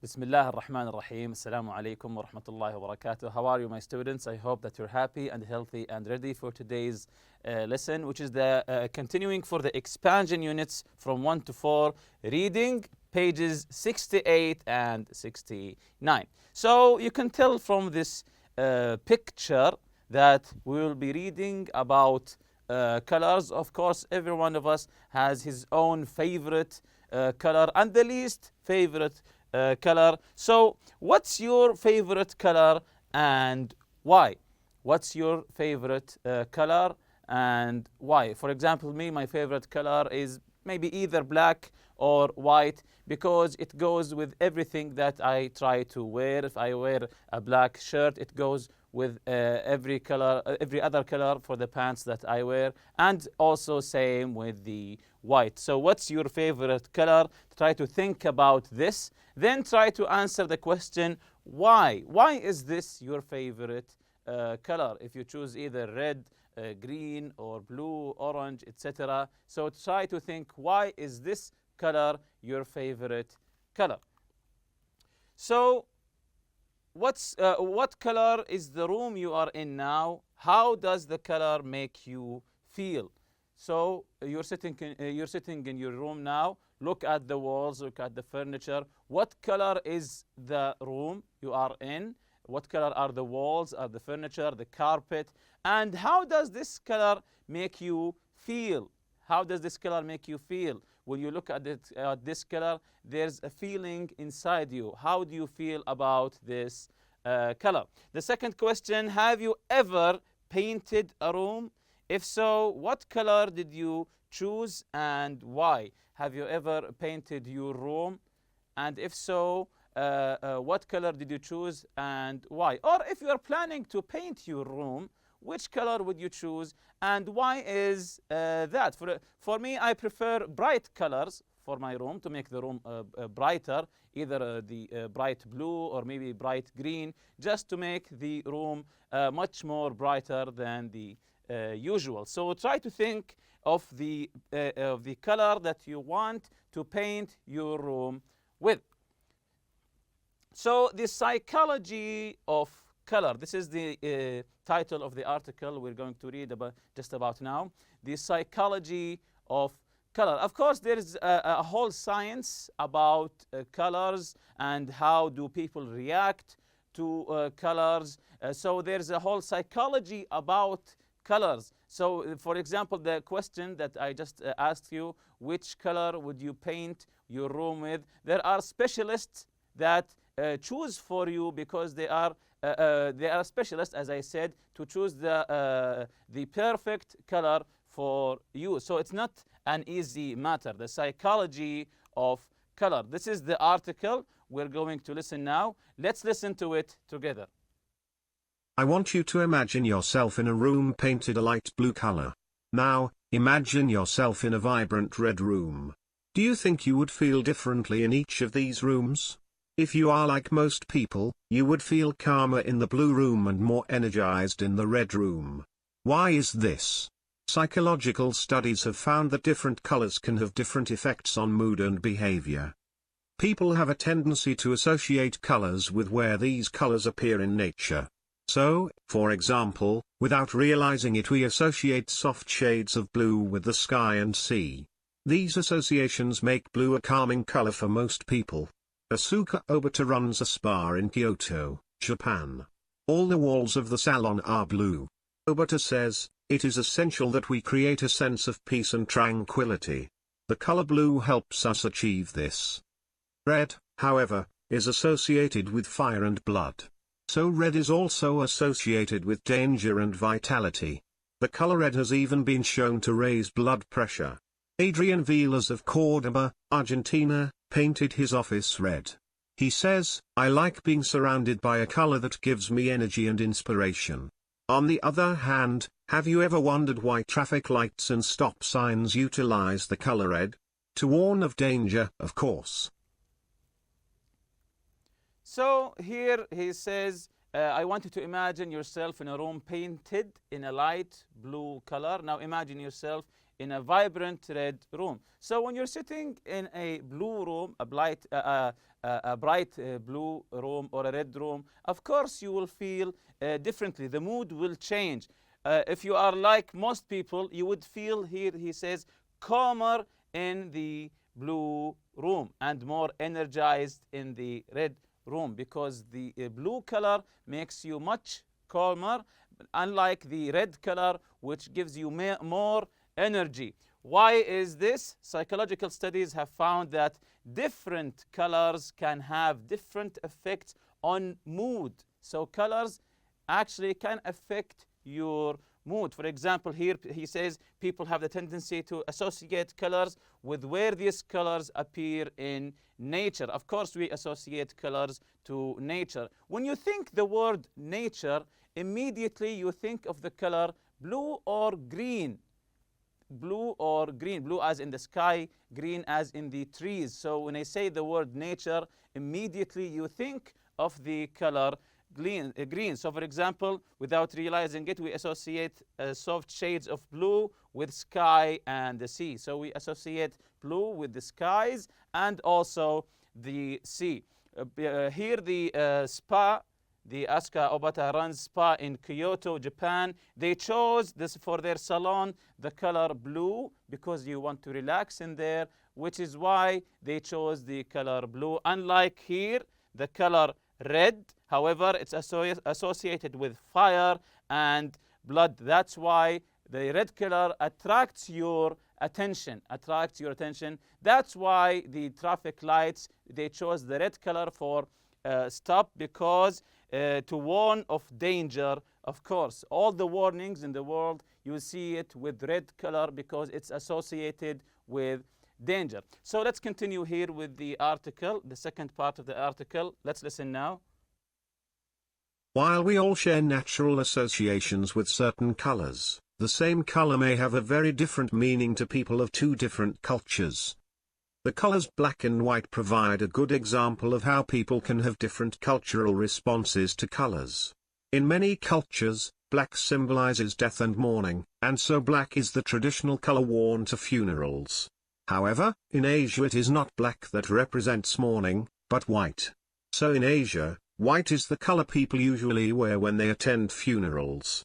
Bismillah ar-Rahman ar-Rahim. Assalamu alaikum wa rahmatullahi wa barakatuh. How are you, my students? I hope that you're happy and healthy and ready for today's lesson, which is the continuing for the expansion units from 1 to 4, reading pages 68 and 69. So you can tell from this picture that we will be reading about colors. Of course, every one of us has his own favorite color and the least favorite color. So what's your favorite color and why? What's your favorite color and why? For example, my favorite color is maybe either black or white because it goes with everything that I try to wear. If I wear a black shirt, it goes with every other color for the pants that I wear, and also same with the white. So what's your favorite color? Try to think about this, then try to answer the question why. Why is this your favorite color? If you choose either red, green or blue, orange, etc. So try to think, why is this color your favorite color? So what color is the room you are in now? How does the color make you feel? So you're sitting in your room now. Look at the walls, look at the furniture. What color is the room you are in? What color are the walls, are the furniture, the carpet? And how does this color make you feel? How does this color make you feel? When you look at this color, there's a feeling inside you. How do you feel about this color? The second question, have you ever painted a room? If so, what color did you choose and why? Have you ever painted your room? And if so, what color did you choose and why? Or if you are planning to paint your room, which color would you choose and why is that? For me, I prefer bright colors for my room to make the room brighter, either the bright blue or maybe bright green, just to make the room much more brighter than the usual. So try to think of the color that you want to paint your room with. So the psychology of color. This is the title of the article we're going to read just about now. The psychology of color. Of course, there is a whole science about colors and how do people react to colors. So there's a whole psychology about colors. So, for example, the question that I just asked you, which color would you paint your room with? There are specialists that choose for you because they are specialists, as I said, to choose the perfect color for you. So it's not an easy matter. The psychology of color. This is the article we're going to listen now. Let's listen to it together. I want you to imagine yourself in a room painted a light blue color. Now, imagine yourself in a vibrant red room. Do you think you would feel differently in each of these rooms? If you are like most people, you would feel calmer in the blue room and more energized in the red room. Why is this? Psychological studies have found that different colors can have different effects on mood and behavior. People have a tendency to associate colors with where these colors appear in nature. So, for example, without realizing it, we associate soft shades of blue with the sky and sea. These associations make blue a calming color for most people. Asuka Obata runs a spa in Kyoto, Japan. All the walls of the salon are blue. Obata says, it is essential that we create a sense of peace and tranquility. The color blue helps us achieve this. Red, however, is associated with fire and blood. So red is also associated with danger and vitality. The color red has even been shown to raise blood pressure. Adrian Vilas of Córdoba, Argentina, painted his office red. He says, I like being surrounded by a color that gives me energy and inspiration. On the other hand, have you ever wondered why traffic lights and stop signs utilize the color red? To warn of danger, of course. So here he says, I want you to imagine yourself in a room painted in a light blue color. Now imagine yourself in a vibrant red room. So when you're sitting in a blue room, a bright blue room or a red room, of course you will feel differently. The mood will change. If you are like most people, you would feel, here he says, calmer in the blue room and more energized in the red room, because the blue color makes you much calmer, unlike the red color, which gives you more energy. Why is this? Psychological studies have found that different colors can have different effects on mood. So colors actually can affect your mood. For example, here he says people have the tendency to associate colors with where these colors appear in nature. Of course, we associate colors to nature. When you think the word nature, immediately you think of the color blue or green. Blue or green, blue as in the sky, green as in the trees. So when I say the word nature, immediately you think of the color green. So for example, without realizing it, we associate soft shades of blue with sky and the sea. So we associate blue with the skies and also the sea. Here the spa, the Asuka Obata runs spa in Kyoto, Japan. They chose this for their salon, the color blue, because you want to relax in there, which is why they chose the color blue. Unlike here, the color red, however, it's associated with fire and blood. That's why the red color attracts your attention. That's why the traffic lights, they chose the red color for stop, because to warn of danger. Of course, all the warnings in the world, you see it with red color because it's associated with danger. So let's continue here with the article, the second part of the article. Let's listen now. While we all share natural associations with certain colors, the same color may have a very different meaning to people of two different cultures. The colors black and white provide a good example of how people can have different cultural responses to colors. In many cultures, black symbolizes death and mourning, and so black is the traditional color worn to funerals. However, in Asia it is not black that represents mourning, but white. So in Asia, white is the color people usually wear when they attend funerals.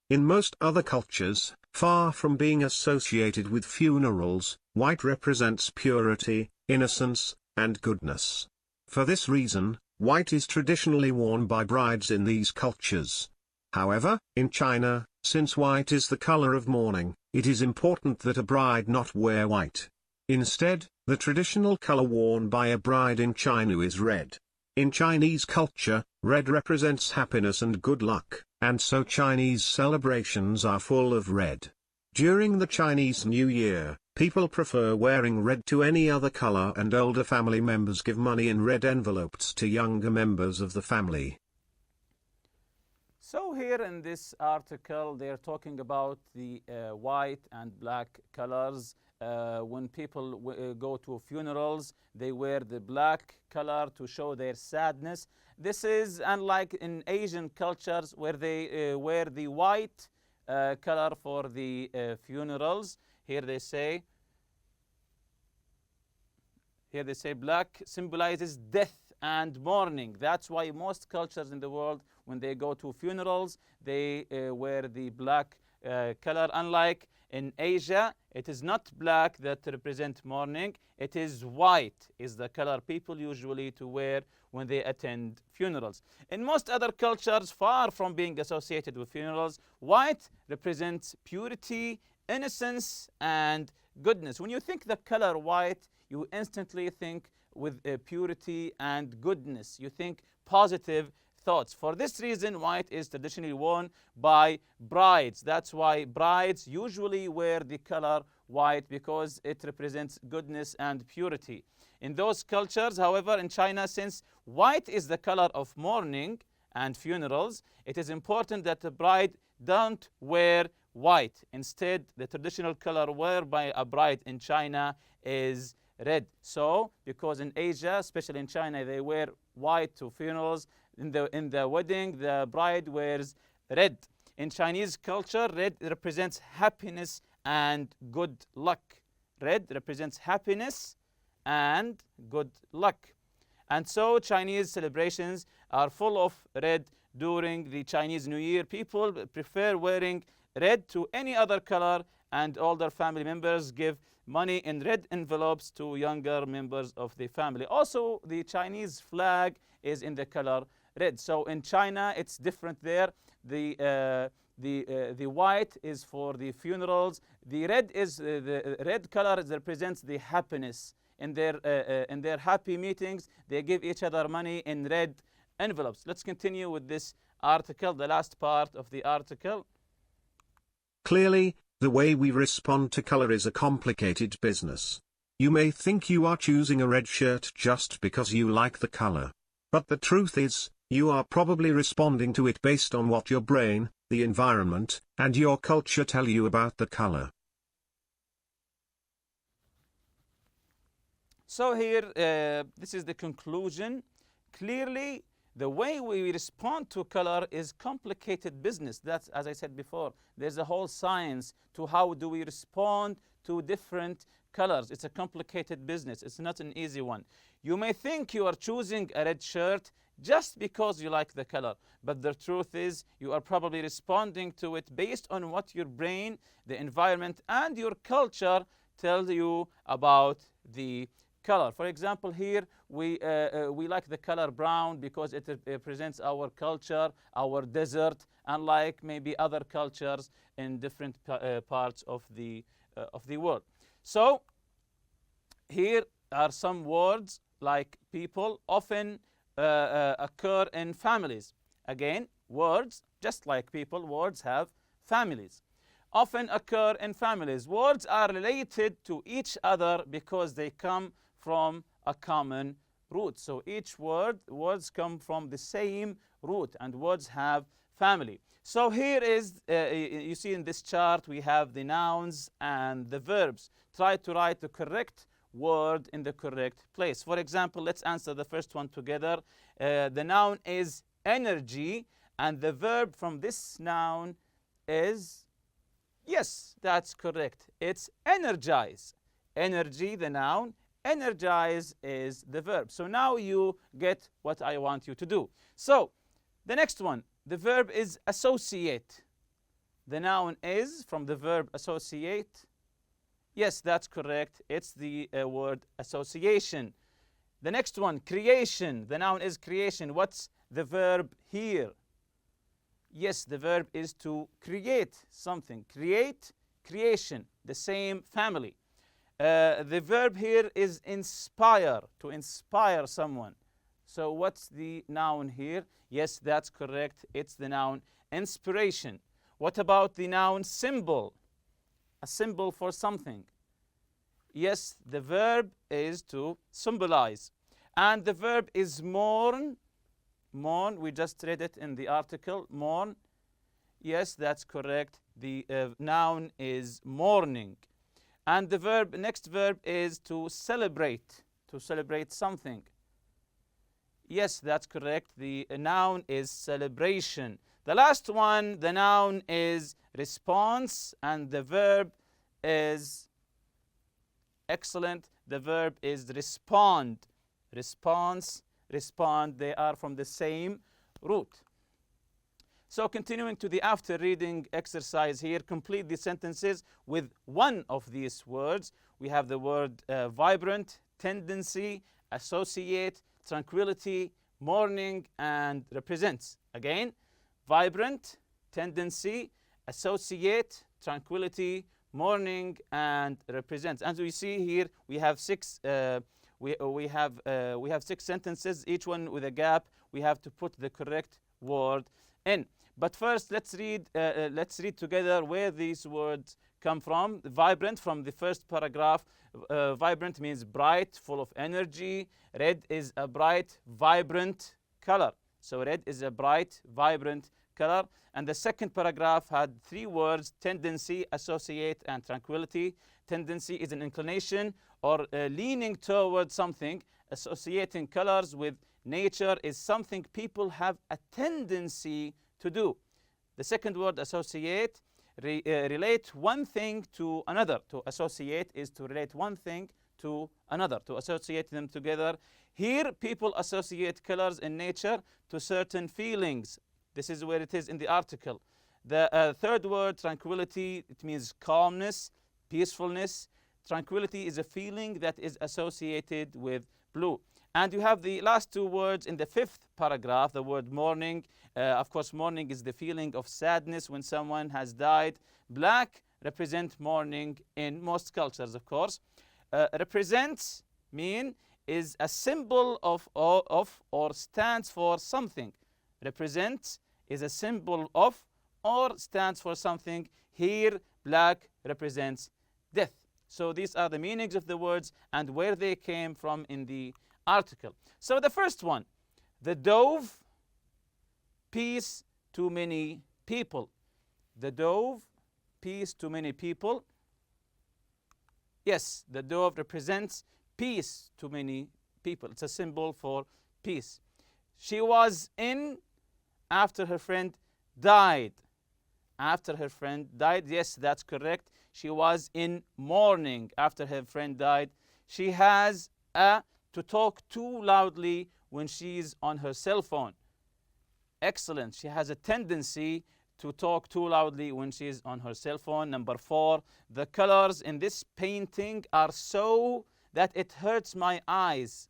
In most other cultures, far from being associated with funerals, white represents purity, innocence, and goodness. For this reason, white is traditionally worn by brides in these cultures. However, in China, since white is the color of mourning, it is important that a bride not wear white. Instead, the traditional color worn by a bride in China is red. In Chinese culture, red represents happiness and good luck, and so Chinese celebrations are full of red. During the Chinese New Year, people prefer wearing red to any other color, and older family members give money in red envelopes to younger members of the family. So here in this article, they're talking about the white and black colors. When people go to funerals, they wear the black color to show their sadness. This is unlike in Asian cultures where they wear the white color for the funerals. Here they say black symbolizes death and mourning. That's why most cultures in the world, when they go to funerals, they wear the black color. Unlike in Asia, it is not black that represents mourning. It is white is the color people usually to wear when they attend funerals. In most other cultures, far from being associated with funerals, white represents purity, innocence, and goodness. When you think the color white, you instantly think with purity and goodness. You think positive thoughts. For this reason, white is traditionally worn by brides. That's why brides usually wear the color white, because it represents goodness and purity. In those cultures, however, in China, since white is the color of mourning and funerals, it is important that the bride don't wear white. Instead, the traditional color worn by a bride in China is red. So, because in Asia, especially in China, they wear white to funerals. In the wedding, the bride wears red. In Chinese culture, red represents happiness and good luck. Red represents happiness and good luck. And so Chinese celebrations are full of red during the Chinese New Year. People prefer wearing red to any other color, and older family members give money in red envelopes to younger members of the family. Also, the Chinese flag is in the color red. So in China, it's different there. The white is for the funerals. The red is the red color represents the happiness. In their happy meetings, they give each other money in red envelopes. Let's continue with this article, the last part of the article. Clearly, the way we respond to color is a complicated business. You may think you are choosing a red shirt just because you like the color. But the truth is, you are probably responding to it based on what your brain, the environment, and your culture tell you about the color. So here, this is the conclusion. Clearly, the way we respond to color is complicated business. That's, as I said before, there's a whole science to how do we respond to different colors. It's a complicated business. It's not an easy one. You may think you are choosing a red shirt just because you like the color, but the truth is you are probably responding to it based on what your brain, the environment, and your culture tell you about the color. For example, here we like the color brown because it represents our culture, our desert, unlike maybe other cultures in different parts of the world. So here are some words like people often occur in families. Again, words, just like people, words have families. Often occur in families. Words are related to each other because they come from a common root. So each words come from the same root, and words have family. So here is, you see in this chart, we have the nouns and the verbs. Try to write the correct word in the correct place. For example, let's answer the first one together. The noun is energy, and the verb from this noun is, yes, that's correct. It's energize. Energy, the noun. Energize is the verb. So now you get what I want you to do. So the next one, the verb is associate. The noun is from the verb associate. Yes, that's correct. It's the word association. The next one, creation. The noun is creation. What's the verb here? Yes, the verb is to create something. Create, creation, the same family. The verb here is inspire, to inspire someone. So what's the noun here? Yes, that's correct. It's the noun inspiration. What about the noun symbol? A symbol for something. Yes, the verb is to symbolize. And the verb is mourn. Mourn, we just read it in the article. Mourn. Yes, that's correct. The noun is mourning. And the verb, next verb is to celebrate something. Yes, that's correct. The noun is celebration. The last one, the noun is response, and the verb is, excellent, the verb is respond. Response, respond, they are from the same root. So continuing to the after reading exercise here, complete the sentences with one of these words. We have the word vibrant, tendency, associate, tranquility, mourning, and represents. Again, vibrant, tendency, associate, tranquility, mourning, and represents. As we see here, we have six. We have 6 sentences, each one with a gap. We have to put the correct word in. But first, let's read together where these words come from. Vibrant, from the first paragraph. Vibrant means bright, full of energy. Red is a bright, vibrant color. So red is a bright, vibrant color. And the second paragraph had 3 words: tendency, associate, and tranquility. Tendency is an inclination or leaning toward something. Associating colors with nature is something people have a tendency to do. The second word, associate, relate one thing to another. To associate is to relate one thing to another, to associate them together. Here, people associate colors in nature to certain feelings. This is where it is in the article. The third word, tranquility, it means calmness, peacefulness. Tranquility is a feeling that is associated with blue. And you have the last two words in the fifth paragraph, the word mourning. Of course, mourning is the feeling of sadness when someone has died. Black represents mourning in most cultures, of course. Represents mean is a symbol of or stands for something. Represents is a symbol of or stands for something. Here, black represents death. So these are the meanings of the words and where they came from in the article. So the first one, the dove, peace to many people. The dove, peace to many people. Yes, the dove represents peace to many people. It's a symbol for peace. She was in after her friend died. After her friend died, yes, that's correct. She was in mourning after her friend died. She has to talk too loudly when she's on her cell phone. Excellent. She has a tendency to talk too loudly when she's on her cell phone. Number 4, the colors in this painting are so that it hurts my eyes.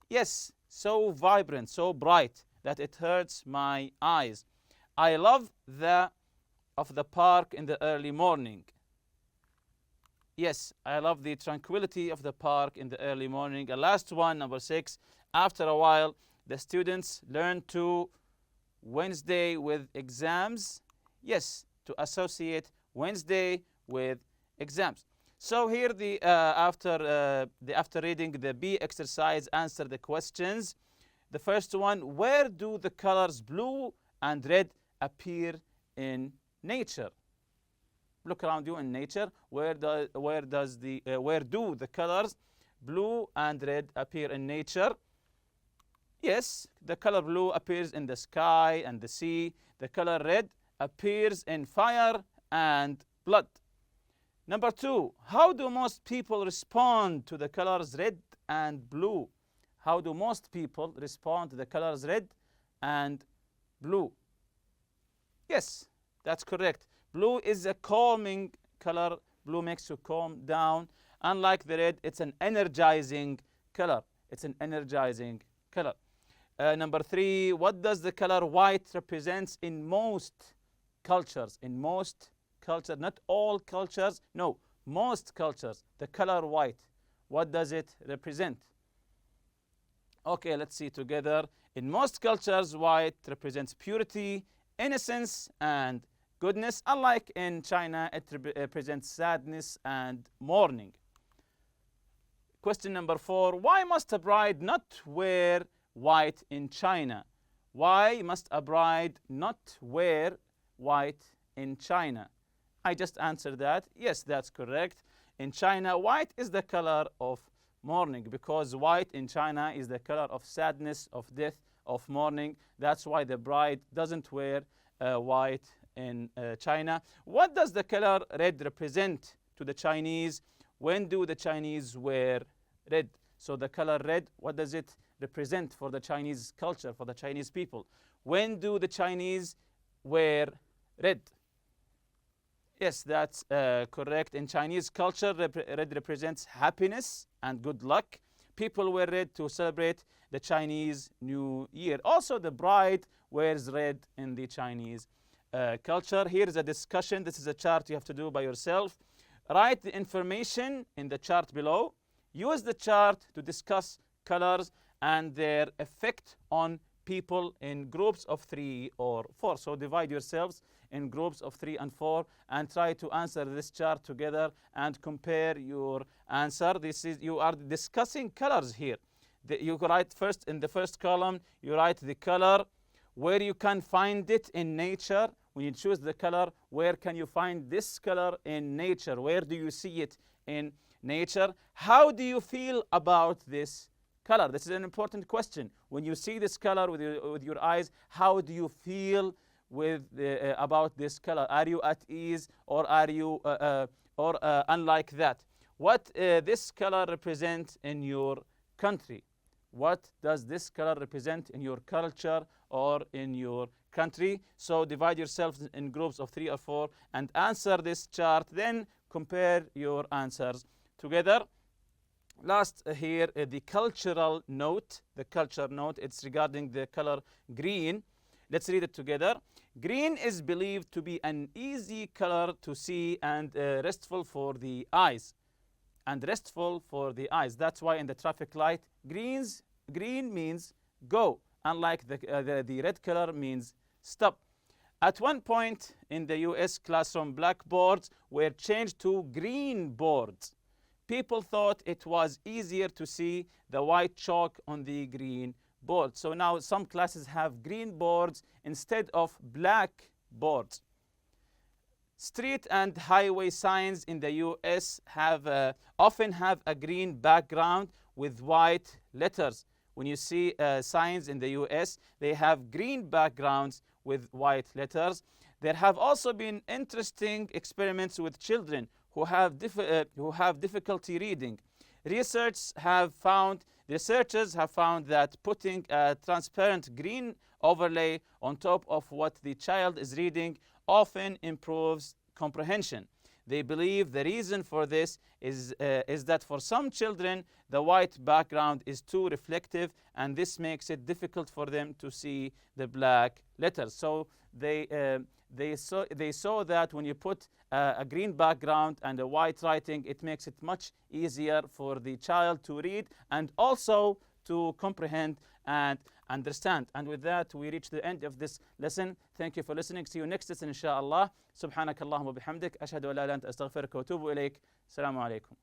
Yes, so vibrant, so bright that it hurts my eyes. I love the park in the early morning. Yes, I love the tranquility of the park in the early morning. And last one, number 6, after a while, the students learn to Wednesday with exams. Yes, to associate Wednesday with exams. So here, after reading the B exercise, answer the questions. The first one, where do the colors blue and red appear in nature? Look around you in nature. Where do the colors blue and red appear in nature? Yes, the color blue appears in the sky and the sea. The color red appears in fire and blood. Number 2, how do most people respond to the colors red and blue? How do most people respond to the colors red and blue? Yes, that's correct. Blue is a calming color. Blue makes you calm down. Unlike the red, it's an energizing color. It's an energizing color. Number 3, what does the color white represent in most cultures? In most cultures, not all cultures, no, most cultures, the color white. What does it represent? Okay, let's see together. In most cultures, white represents purity, innocence, and goodness. Unlike in China, it represents sadness and mourning. Question number 4, why must a bride not wear white in China? Why must a bride not wear white in China? I just answered that. Yes, that's correct. In China, white is the color of mourning because white in China is the color of sadness, of death, of mourning. That's why the bride doesn't wear white in China. What does the color red represent to the Chinese? When do the Chinese wear red? So the color red, what does it represent for the Chinese culture, for the Chinese people? When do the Chinese wear red? Yes, that's correct. In Chinese culture, red represents happiness and good luck. People wear red to celebrate the Chinese New Year. Also, the bride wears red in the Chinese culture. Here is a discussion. This is a chart you have to do by yourself. Write the information in the chart below. Use the chart to discuss colors and their effect on people in groups of 3 or 4. So divide yourselves in groups of 3 and 4 and try to answer this chart together and compare your answer. You are discussing colors here. You write first in the first column, you write the color, where you can find it in nature. When you choose the color, where can you find this color in nature? Where do you see it in nature? How do you feel about this color? This is an important question. When you see this color with your eyes, how do you feel with about this color? Are you at ease, or are you unlike that? What this color represent in your country? What does this color represent in your culture or in your country? So divide yourselves in groups of 3 or 4 and answer this chart. Then compare your answers together. Last here, the cultural note. The culture note, it's regarding the color green. Let's read it together. Green is believed to be an easy color to see and restful for the eyes. And restful for the eyes. That's why in the traffic light, green means go, unlike the red color means stop. At one point in the US classroom, blackboards were changed to green boards. People thought it was easier to see the white chalk on the green board. So now some classes have green boards instead of black boards. Street and highway signs in the US often have a green background with white letters. When you see signs in the US, they have green backgrounds with white letters. There have also been interesting experiments with children who have difficulty reading. Researchers have found that putting a transparent green overlay on top of what the child is reading often improves comprehension. They believe the reason for this is that for some children, the white background is too reflective, and this makes it difficult for them to see the black letters. So they saw that when you put a green background and a white writing, it makes it much easier for the child to read and also to comprehend and understand. And with that, we reach the end of this lesson. Thank you for listening. See you next lesson, inshallah. سبحانك اللهم وبحمدك أشهد أن لا إله إلا أنت أستغفرك وأتوب إليك. السلام عليكم.